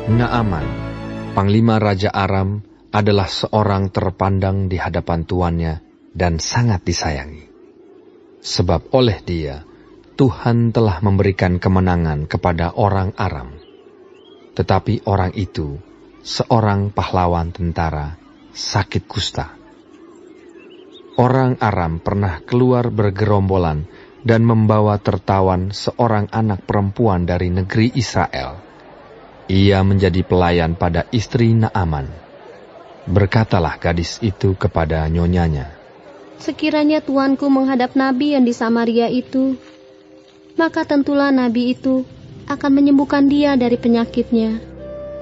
Naaman, panglima Raja Aram, adalah seorang terpandang di hadapan tuannya dan sangat disayangi. Sebab oleh dia, Tuhan telah memberikan kemenangan kepada orang Aram. Tetapi orang itu, seorang pahlawan tentara, sakit kusta. Orang Aram pernah keluar bergerombolan dan membawa tertawan seorang anak perempuan dari negeri Israel. Ia menjadi pelayan pada istri Naaman. Berkatalah gadis itu kepada nyonyanya, "Sekiranya tuanku menghadap nabi yang di Samaria itu, maka tentulah nabi itu akan menyembuhkan dia dari penyakitnya."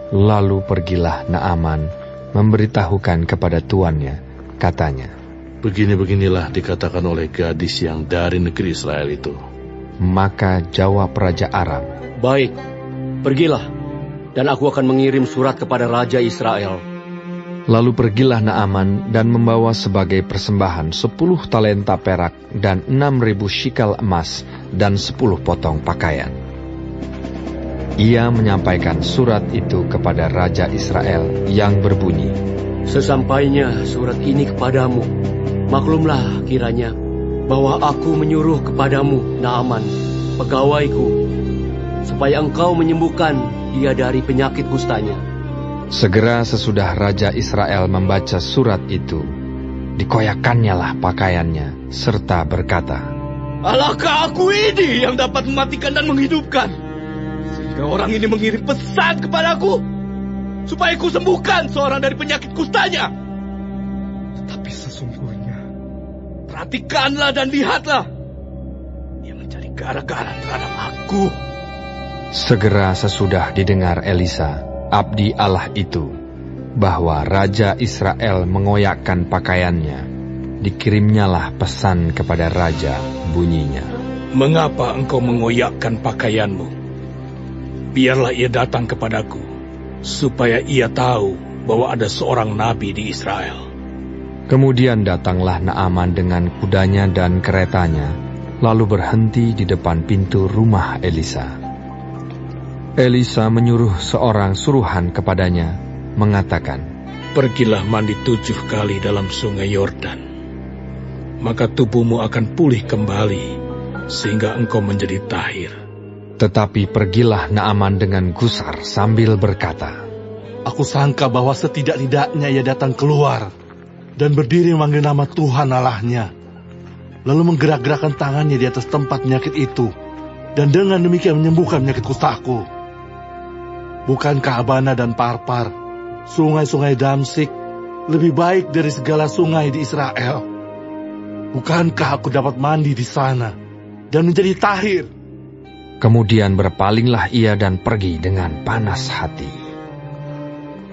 Lalu pergilah Naaman memberitahukan kepada tuannya, katanya, "Begini-beginilah dikatakan oleh gadis yang dari negeri Israel itu." Maka jawab Raja Aram, "Baik, pergilah, dan aku akan mengirim surat kepada Raja Israel." Lalu pergilah Naaman dan membawa sebagai persembahan 10 talenta perak dan 6.000 shikal emas dan 10 potong pakaian. Ia menyampaikan surat itu kepada Raja Israel yang berbunyi, "Sesampainya surat ini kepadamu, maklumlah kiranya bahwa aku menyuruh kepadamu, Naaman, pegawaiku, supaya engkau menyembuhkan dia dari penyakit kustanya." Segera sesudah Raja Israel membaca surat itu, dikoyakkannyalah pakaiannya, serta berkata, "Alahkah aku ini yang dapat mematikan dan menghidupkan, sehingga orang ini mengirim pesan kepadaku, supaya ku sembuhkan seorang dari penyakit kustanya? Tetapi sesungguhnya, perhatikanlah dan lihatlah, dia mencari gara-gara terhadap aku." Segera sesudah didengar Elisa, abdi Allah itu, bahwa Raja Israel mengoyakkan pakaiannya, dikirimnyalah pesan kepada Raja, bunyinya, "Mengapa engkau mengoyakkan pakaianmu? Biarlah ia datang kepadaku, supaya ia tahu bahwa ada seorang nabi di Israel." Kemudian datanglah Naaman dengan kudanya dan keretanya, lalu berhenti di depan pintu rumah Elisa. Elisa menyuruh seorang suruhan kepadanya, mengatakan, "Pergilah mandi 7 kali dalam sungai Yordan, maka tubuhmu akan pulih kembali, sehingga engkau menjadi tahir." Tetapi pergilah Naaman dengan gusar sambil berkata, "Aku sangka bahwa setidak-tidaknya ia datang keluar dan berdiri memanggil nama Tuhan Allahnya, lalu menggerak-gerakkan tangannya di atas tempat penyakit itu, dan dengan demikian menyembuhkan penyakit kustaku. Bukankah Abana dan Parpar, sungai-sungai Damsik, lebih baik dari segala sungai di Israel? Bukankah aku dapat mandi di sana dan menjadi tahir?" Kemudian berpalinglah ia dan pergi dengan panas hati.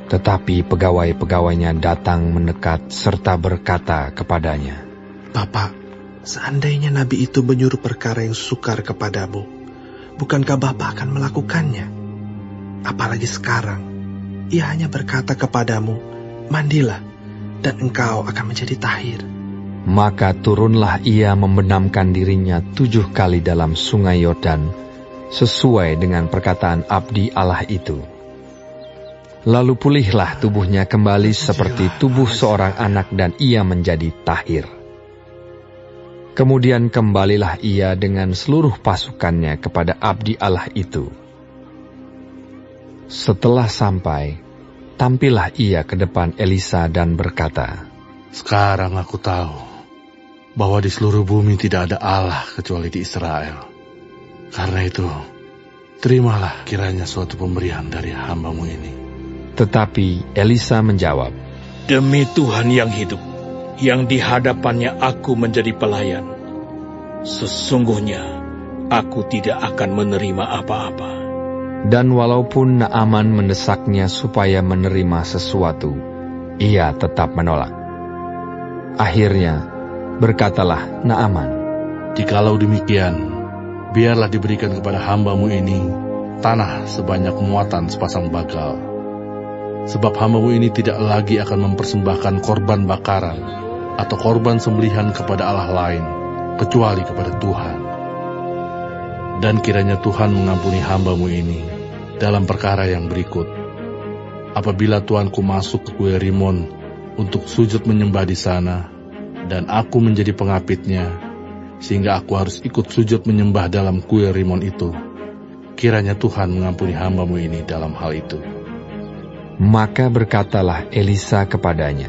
Tetapi pegawai-pegawainya datang mendekat serta berkata kepadanya, "Bapak, seandainya nabi itu menyuruh perkara yang sukar kepadamu, bukankah Bapak akan melakukannya? Apalagi sekarang, ia hanya berkata kepadamu, 'Mandilah, dan engkau akan menjadi tahir.'" Maka turunlah ia membenamkan dirinya 7 kali dalam sungai Yordan, sesuai dengan perkataan abdi Allah itu. Lalu pulihlah tubuhnya kembali seperti tubuh seorang anak dan ia menjadi tahir. Kemudian kembalilah ia dengan seluruh pasukannya kepada abdi Allah itu. Setelah sampai, tampillah ia ke depan Elisa dan berkata, "Sekarang aku tahu bahwa di seluruh bumi tidak ada Allah kecuali di Israel. Karena itu, terimalah kiranya suatu pemberian dari hamba-Mu ini." Tetapi Elisa menjawab, "Demi Tuhan yang hidup, yang di hadapannya aku menjadi pelayan, sesungguhnya aku tidak akan menerima apa-apa." Dan walaupun Naaman mendesaknya supaya menerima sesuatu, ia tetap menolak. Akhirnya, berkatalah Naaman, "Jikalau demikian, biarlah diberikan kepada hamba-Mu ini tanah sebanyak muatan sepasang bakal. Sebab hamba-Mu ini tidak lagi akan mempersembahkan korban bakaran atau korban sembelihan kepada Allah lain, kecuali kepada Tuhan. Dan kiranya Tuhan mengampuni hamba-Mu ini dalam perkara yang berikut, apabila tuanku masuk ke kuil Rimon untuk sujud menyembah di sana, dan aku menjadi pengapitnya, sehingga aku harus ikut sujud menyembah dalam kuil Rimon itu, kiranya Tuhan mengampuni hamba-Mu ini dalam hal itu." Maka berkatalah Elisa kepadanya,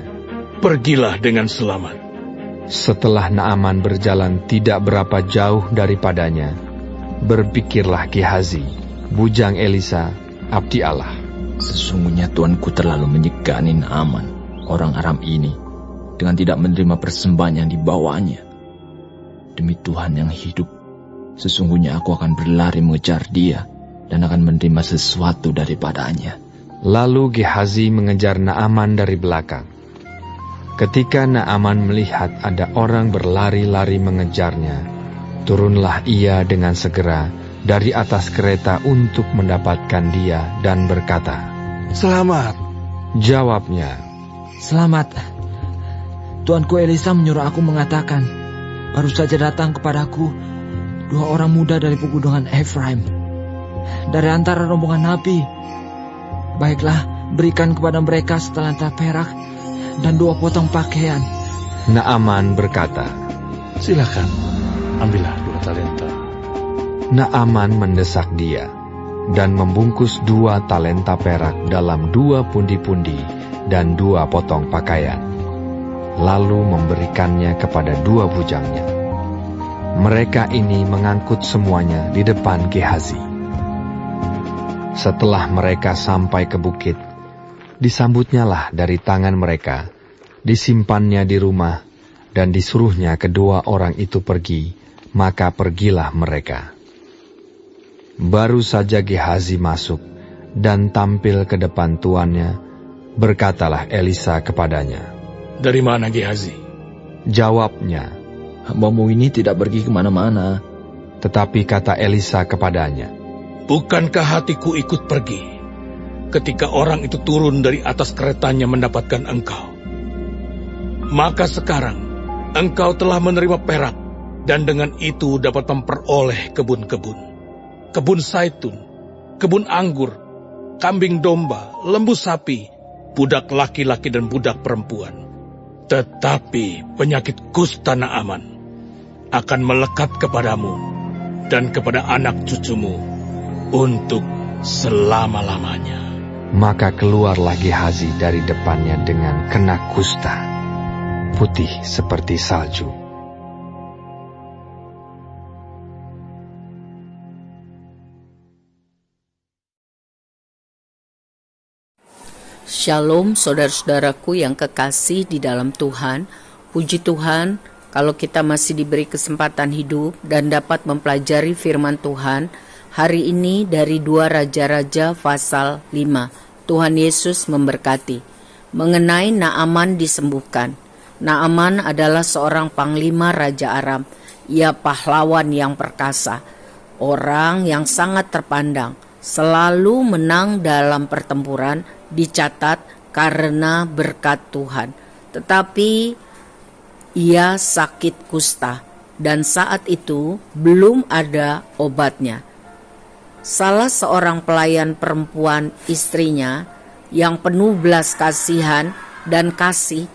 "Pergilah dengan selamat." Setelah Naaman berjalan tidak berapa jauh daripadanya, berpikirlah Gehazi, bujang Elisa, abdi Allah, "Sesungguhnya tuanku terlalu menyegani Naaman, orang Aram ini, dengan tidak menerima persembahan yang dibawanya. Demi Tuhan yang hidup, sesungguhnya aku akan berlari mengejar dia dan akan menerima sesuatu daripadanya." Lalu Gehazi mengejar Naaman dari belakang. Ketika Naaman melihat ada orang berlari-lari mengejarnya, turunlah ia dengan segera dari atas kereta untuk mendapatkan dia dan berkata, "Selamat." Jawabnya, "Selamat. Tuanku Elisa menyuruh aku mengatakan, baru saja datang kepadaku 2 orang muda dari pegunungan Efraim, dari antara rombongan Nabi. Baiklah, berikan kepada mereka setalenta perak dan 2 potong pakaian." Naaman berkata, "Silakan, ambillah 2 talenta." Naaman mendesak dia dan membungkus 2 talenta perak dalam 2 pundi-pundi dan 2 potong pakaian, lalu memberikannya kepada 2 bujangnya. Mereka ini mengangkut semuanya di depan Gehazi. Setelah mereka sampai ke bukit, disambutnyalah dari tangan mereka, disimpannya di rumah, dan disuruhnya kedua orang itu pergi, maka pergilah mereka. Baru saja Gehazi masuk dan tampil ke depan tuannya, berkatalah Elisa kepadanya, "Dari mana Gehazi?" Jawabnya, "Hamba-Mu ini tidak pergi kemana-mana." tetapi kata Elisa kepadanya, "Bukankah hatiku ikut pergi ketika orang itu turun dari atas keretanya mendapatkan engkau? Maka sekarang engkau telah menerima perak, dan dengan itu dapat memperoleh kebun-kebun, kebun zaitun, kebun anggur, kambing domba, lembu sapi, budak laki-laki dan budak perempuan. Tetapi penyakit kusta Naaman akan melekat kepadamu dan kepada anak cucumu untuk selama-lamanya." Maka keluarlah Gehazi dari depannya dengan kena kusta, putih seperti salju. Shalom saudara-saudaraku yang kekasih di dalam Tuhan. Puji Tuhan kalau kita masih diberi kesempatan hidup dan dapat mempelajari firman Tuhan. Hari ini dari 2 Raja-Raja pasal 5. Tuhan Yesus memberkati. Mengenai Naaman disembuhkan. Naaman adalah seorang panglima Raja Aram. Ia pahlawan yang perkasa, orang yang sangat terpandang, selalu menang dalam pertempuran, dicatat karena berkat Tuhan. Tetapi ia sakit kusta dan saat itu belum ada obatnya. Salah seorang pelayan perempuan istrinya yang penuh belas kasihan dan kasih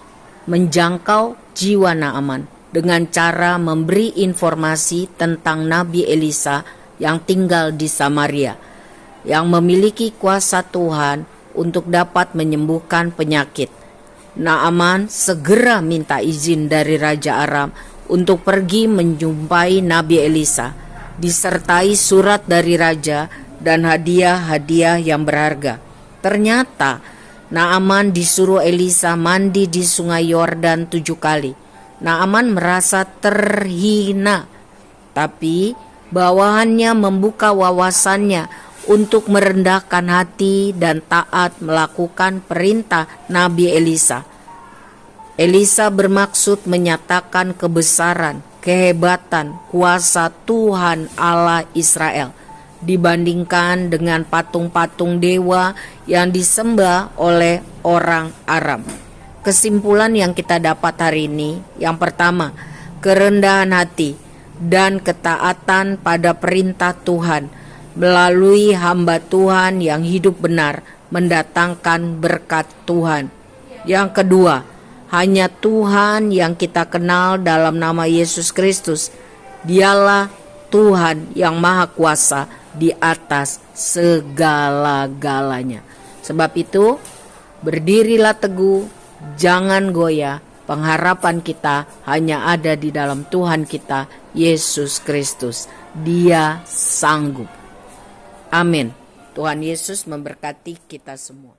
menjangkau jiwa Naaman dengan cara memberi informasi tentang Nabi Elisa yang tinggal di Samaria, yang memiliki kuasa Tuhan untuk dapat menyembuhkan penyakit. Naaman segera minta izin dari Raja Aram untuk pergi menjumpai Nabi Elisa, disertai surat dari raja dan hadiah-hadiah yang berharga. Ternyata Naaman disuruh Elisa mandi di sungai Yordan 7 kali. Naaman merasa terhina, tapi bawahannya membuka wawasannya untuk merendahkan hati dan taat melakukan perintah Nabi Elisa. Elisa bermaksud menyatakan kebesaran, kehebatan, kuasa Tuhan Allah Israel dibandingkan dengan patung-patung dewa yang disembah oleh orang Aram. Kesimpulan yang kita dapat hari ini, yang pertama, kerendahan hati dan ketaatan pada perintah Tuhan melalui hamba Tuhan yang hidup benar mendatangkan berkat Tuhan. Yang kedua, hanya Tuhan yang kita kenal dalam nama Yesus Kristus. Dialah Tuhan yang Maha Kuasa di atas segala-galanya. Sebab itu, berdirilah teguh, jangan goyah. Pengharapan kita hanya ada di dalam Tuhan kita, Yesus Kristus. Dia sanggup. Amin. Tuhan Yesus memberkati kita semua.